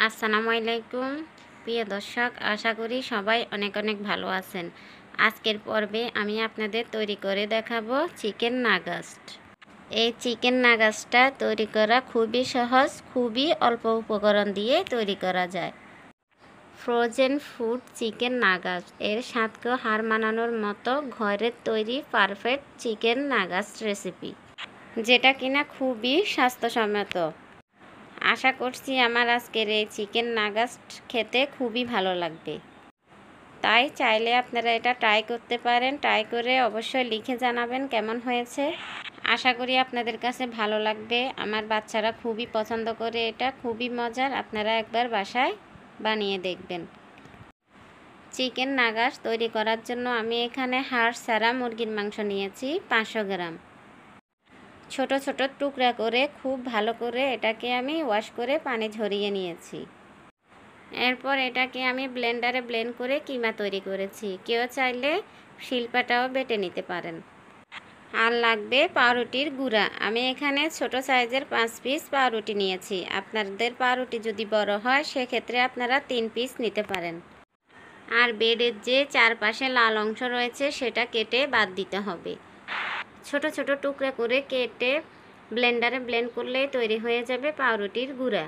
আসসালামু আলাইকুম প্রিয় দর্শক, আশা করি সবাই অনেক অনেক ভালো আছেন। আজকের পর্বে আমি আপনাদের তৈরি করে দেখাবো চিকেন নাগাস্ট। এই চিকেন নাগাস্টটা তৈরি করা খুবই সহজ, খুবই অল্প উপকরণ দিয়ে তৈরি করা যায়। ফ্রোজেন ফুড চিকেন নাগাস্ট এর স্বাদকে হার মানানোর মতো ঘরের তৈরি পারফেক্ট চিকেন নাগাস্ট রেসিপি, যেটা কিনা খুবই স্বাস্থ্যসম্মত। আশা করছি আমার আজকের এই চিকেন নাগাস্ট খেতে খুবই ভালো লাগবে। তাই চাইলে আপনারা এটা ট্রাই করতে পারেন। ট্রাই করে অবশ্যই লিখে জানাবেন কেমন হয়েছে। আশা করি আপনাদের কাছে ভালো লাগবে। আমার বাচ্চারা খুবই পছন্দ করে, এটা খুবই মজার। আপনারা একবার বাসায় বানিয়ে দেখবেন। চিকেন নাগাস্ট তৈরি করার জন্য আমি এখানে হাড় ছাড়া মুরগির মাংস নিয়েছি 500 গ্রাম। ছোট ছোট টুকরা করে খুব ভালো করে এটাকে আমি ওয়াশ করে পানি ঝরিয়ে নিয়েছি। এরপর এটাকে আমি ব্লেন্ডারে ব্লেন্ড করে কিমা তৈরি করেছি। কেউ চাইলে শিলপাটাও বেটে নিতে পারেন। আর লাগবে পাউরুটির গুঁড়া। আমি এখানে ছোট সাইজের 5 পিস পাউরুটি নিয়েছি। আপনাদের পাউরুটি যদি বড় হয় সেক্ষেত্রে আপনারা 3 পিস নিতে পারেন। আর ব্রেডের যে চারপাশে লাল অংশ রয়েছে সেটা কেটে বাদ দিতে হবে। ছোট ছোট টুকরা করে কেটে ব্লেন্ডারে ব্লেন্ড করলেই তৈরি হয়ে যাবে পাউরুটির গুঁড়া।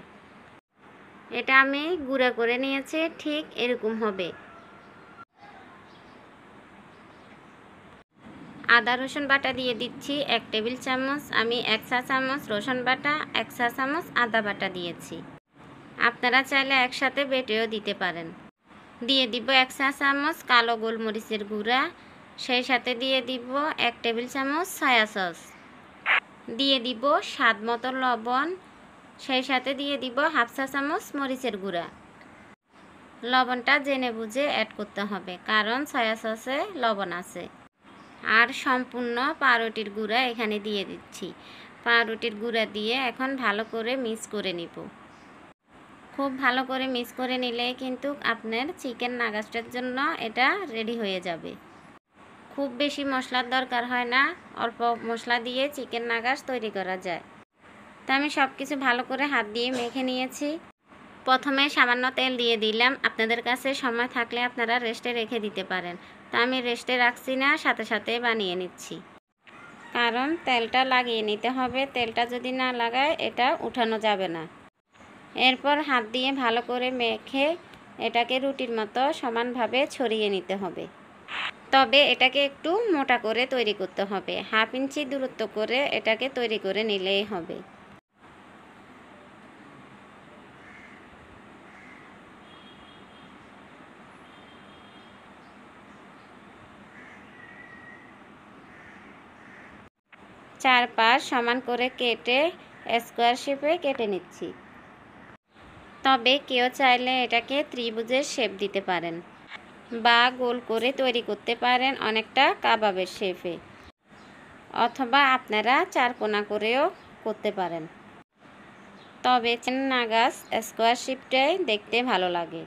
এটা আমি গুঁড়া করে নিয়েছি, ঠিক এরকম হবে। আদা রসুন বাটা দিয়ে দিচ্ছি 1 টেবিল চামচ। আমি 1 চা চামচ রসুন বাটা, 1 চা চামচ আদা বাটা দিয়েছি। আপনারা চাইলে একসাথে বেটেও দিতে পারেন। দিয়ে দিব 1 চা চামচ কালো গোলমরিচের গুঁড়া, সেই সাথে দিয়ে দিব 1 টেবিল চামচ সয়া সস, দিয়ে দিব স্বাদ মতো লবণ, সেই সাথে দিয়ে দিব 1/2 চা চামচ মরিচের গুঁড়া। লবণটা জেনে বুঝে অ্যাড করতে হবে, কারণ সয়া সসে লবণ আছে। আর সম্পূর্ণ পাউরুটির গুঁড়া এখানে দিয়ে দিচ্ছি। পাউরুটির গুঁড়া দিয়ে এখন ভালো করে মিক্স করে নিব। খুব ভালো করে মিক্স করে নিলেই কিন্তু আপনার চিকেন নাগাস্টের জন্য এটা রেডি হয়ে যাবে। খুব বেশি মশলার দরকার হয় না, অল্প মশলা দিয়ে চিকেন নাগাস্ট তৈরি করা যায়। তা আমি সব কিছু ভালো করে হাত দিয়ে মেখে নিয়েছি। প্রথমে সামান্য তেল দিয়ে দিলাম। আপনাদের কাছে সময় থাকলে আপনারা রেস্টে রেখে দিতে পারেন। তা আমি রেস্টে রাখছি না, সাথে সাথে বানিয়ে নিচ্ছি, কারণ তেলটা লাগিয়ে নিতে হবে। তেলটা যদি না লাগায় এটা উঠানো যাবে না। এরপর হাত দিয়ে ভালো করে মেখে এটাকে রুটির মতো সমানভাবে ছড়িয়ে নিতে হবে। তবে এটাকে একটু মোটা করে তৈরি করতে হবে। 1/2 ইঞ্চি দূরত্ব করে এটাকে তৈরি করে নিলেই হবে। চারপাশ সমান করে কেটে স্কোয়ার শেপে কেটে নিচ্ছি। তবে কেউ চাইলে এটাকে ত্রিভুজের শেপ দিতে পারেন বা গোল করে তৈরি করতে পারেন অনেকটা কাবাবের শেপে, অথবা আপনারা চারকোনা করেও করতে পারেন। তবে চিকেন নাগাস্ট স্কোয়ার শেপটাই দেখতে ভালো লাগে।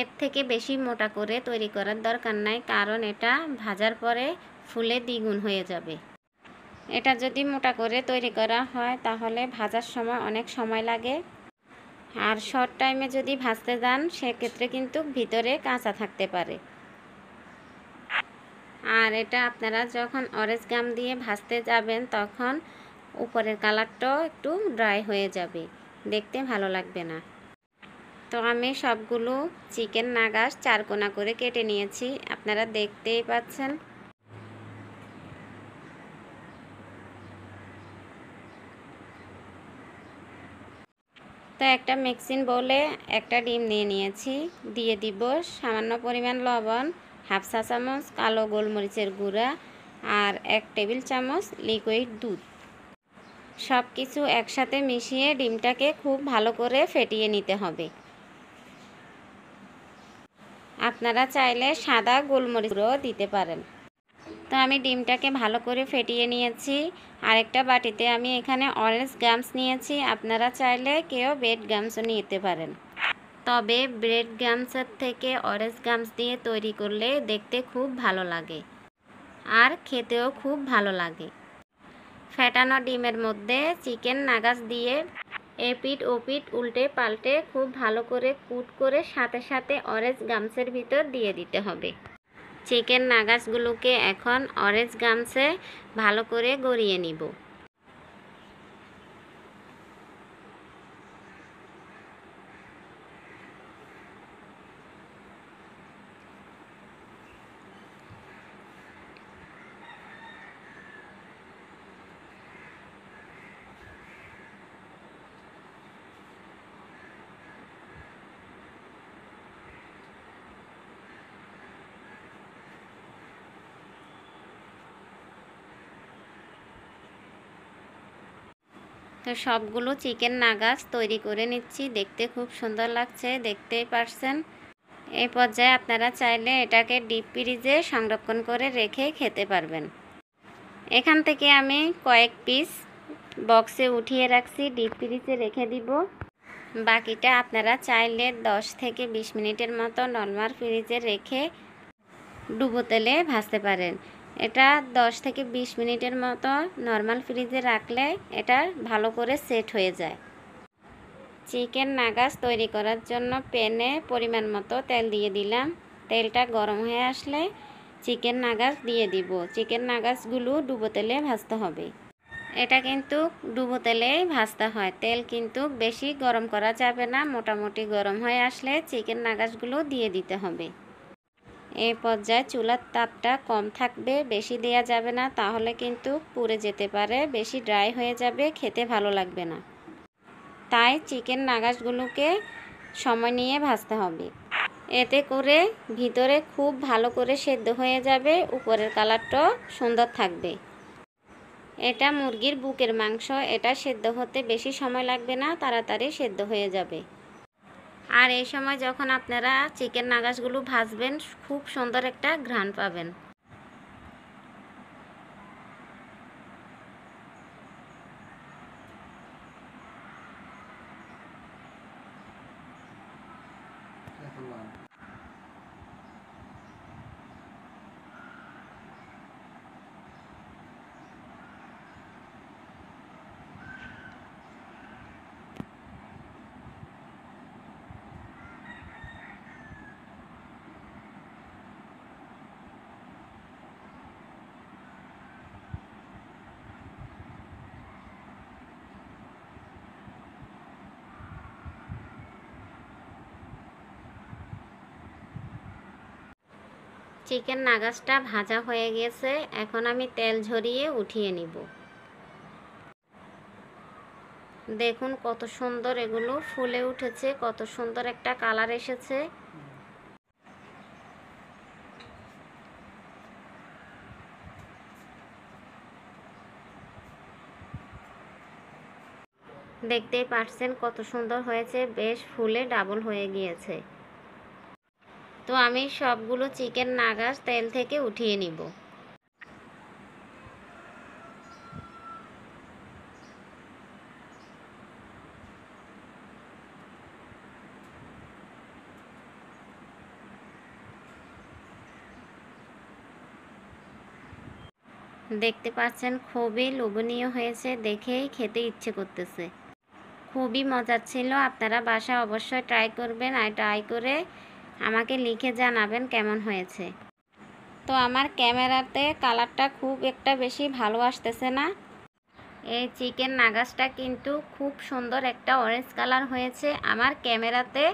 এর থেকে বেশি মোটা করে তৈরি করার দরকার নাই, কারণ এটা ভাজার পরে ফুলে দ্বিগুণ হয়ে যাবে। এটা যদি মোটা করে তৈরি করা হয় তাহলে ভাজার সময় অনেক সময় লাগে। আর শর্ট টাইমে যদি ভাজতে যান সেক্ষেত্রে কিন্তু ভিতরে কাঁচা থাকতে পারে। আর এটা আপনারা যখন অরেঞ্জ গাম দিয়ে ভাজতে যাবেন তখন উপরের কালারটাও একটু ড্রাই হয়ে যাবে, দেখতে ভালো লাগবে না। তো আমি সবগুলো চিকেন নাগাস্ট চারকোনা করে কেটে নিয়েছি, আপনারা দেখতেই পাচ্ছেন। তো একটা মিক্সিং বোলে একটা ডিম নিয়ে নিয়েছি। দিয়ে দিব সামান্য পরিমাণ লবণ, 1/2 চা চামচ কালো গোলমরিচের গুঁড়া আর 1 টেবিল চামচ লিকুইড দুধ। সব কিছু একসাথে মিশিয়ে ডিমটাকে খুব ভালো করে ফেটিয়ে নিতে হবে। আপনারা চাইলে সাদা গোলমরিচও দিতে পারেন। তো আমি ডিমটাকে ভালো করে ফেটিয়ে নিয়েছি। আরেকটা বাটিতে আমি এখানে অরেঞ্জ গামস নিয়েছি, আপনারা চাইলে কেউ ব্রেড গামসও নিতে পারেন। তবে ব্রেড গামসের থেকে অরেঞ্জ গামস দিয়ে তৈরি করলে দেখতে খুব ভালো লাগে আর খেতেও খুব ভালো লাগে। ফেটানো ডিমের মধ্যে চিকেন নাগাস দিয়ে এপিট ওপিট উল্টে পাল্টে খুব ভালো করে কুট করে সাথে সাথে অরেঞ্জ গামসের ভিতর দিয়ে দিতে হবে। চিকেন নাগাসগুলোকে এখন অরেঞ্জ গামসে ভালো করে গড়িয়ে নিব। তো সবগুলো চিকেন নাগাস তৈরি করে নিচ্ছি, দেখতে খুব সুন্দর লাগছে, দেখতেই পারছেন। এই পর্যায়ে আপনারা চাইলে এটাকে ডিপ ফ্রিজে সংরক্ষণ করে রেখে খেতে পারবেন। এখান থেকে আমি কয়েক পিস বক্সে উঠিয়ে রাখছি, ডিপ ফ্রিজে রেখে দিব। বাকিটা আপনারা চাইলে 10 থেকে 20 মিনিটের মতো নরমাল ফ্রিজে রেখে ডুবো তেলে ভাজতে পারেন। এটা 10 থেকে 20 মিনিটের মতো নরমাল ফ্রিজে রাখলে এটা ভালো করে সেট হয়ে যায়। চিকেন নাগাস তৈরি করার জন্য প্যানে পরিমাণ মতো তেল দিয়ে দিলাম। তেলটা গরম হয়ে আসলে চিকেন নাগাস দিয়ে দিব। চিকেন নাগাসগুলো ডুবো তেলে ভাজতে হবে। এটা কিন্তু ডুবো তেলেই ভাজতে হয়, তেল কিন্তু বেশি গরম করা যাবে না। মোটামুটি গরম হয়ে আসলে চিকেন নাগাসগুলো দিয়ে দিতে হবে। এই পর্যায়ে চুলার তাপটা কম থাকবে, বেশি দেওয়া যাবে না, তাহলে কিন্তু পুড়ে যেতে পারে, বেশি ড্রাই হয়ে যাবে, খেতে ভালো লাগবে না। তাই চিকেন নাগাসগুলোকে সময় নিয়ে ভাজতে হবে। এতে করে ভিতরে খুব ভালো করে সেদ্ধ হয়ে যাবে, উপরের কালারটাও সুন্দর থাকবে। এটা মুরগির বুকের মাংস, এটা সেদ্ধ হতে বেশি সময় লাগবে না, তাড়াতাড়ি সেদ্ধ হয়ে যাবে। আর এই সময় যখন আপনারা চিকেন নাগাসগুলো ভাজবেন খুব সুন্দর একটা ঘ্রাণ পাবেন। চিকেন নাগাসটা ভাজা হয়ে গেছে, এখন আমি তেল ঝরিয়ে উঠিয়ে নিব। দেখুন কত সুন্দর এগুলো ফুলে উঠেছে, কত সুন্দর একটা কালার এসেছে। দেখতেই পাচ্ছেন কত সুন্দর হয়েছে, বেশ ফুলে ডাবল হয়ে গিয়েছে। তো আমি সবগুলো চিকেন নাগাস তেল থেকে উঠিয়ে নিব। দেখতে পাচ্ছেন খুবই লোভনীয় হয়েছে, দেখেই খেতে ইচ্ছে করতেছে। খুবই মজার ছিল, আপনারা বাসায় অবশ্যই ট্রাই করবেন, আর ট্রাই করে আমাকে লিখে জানাবেন কেমন হয়েছে। তো আমার ক্যামেরাতে কালারটা খুব একটা বেশি ভালো আসতেছে না। এই চিকেন নাগাসটা কিন্তু খুব সুন্দর একটা অরেঞ্জ কালার হয়েছে, আমার ক্যামেরাতে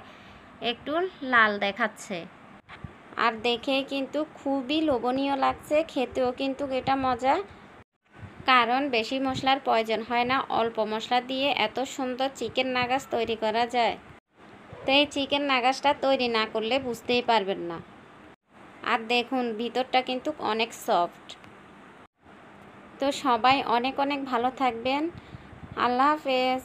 একটু লাল দেখাচ্ছে। আর দেখে কিন্তু খুবই লোভনীয় লাগছে, খেতেও কিন্তু এটা মজা, কারণ বেশি মশলার প্রয়োজন হয় না, অল্প মশলা দিয়ে এত সুন্দর চিকেন নাগাস তৈরি করা যায়। তো এই চিকেন নাগাসটা তৈরি না করলে বুঝতেই পারবেন না। আর দেখুন ভিতরটা কিন্তু অনেক সফট। তো সবাই অনেক অনেক ভালো থাকবেন। আল্লাহ হাফেজ।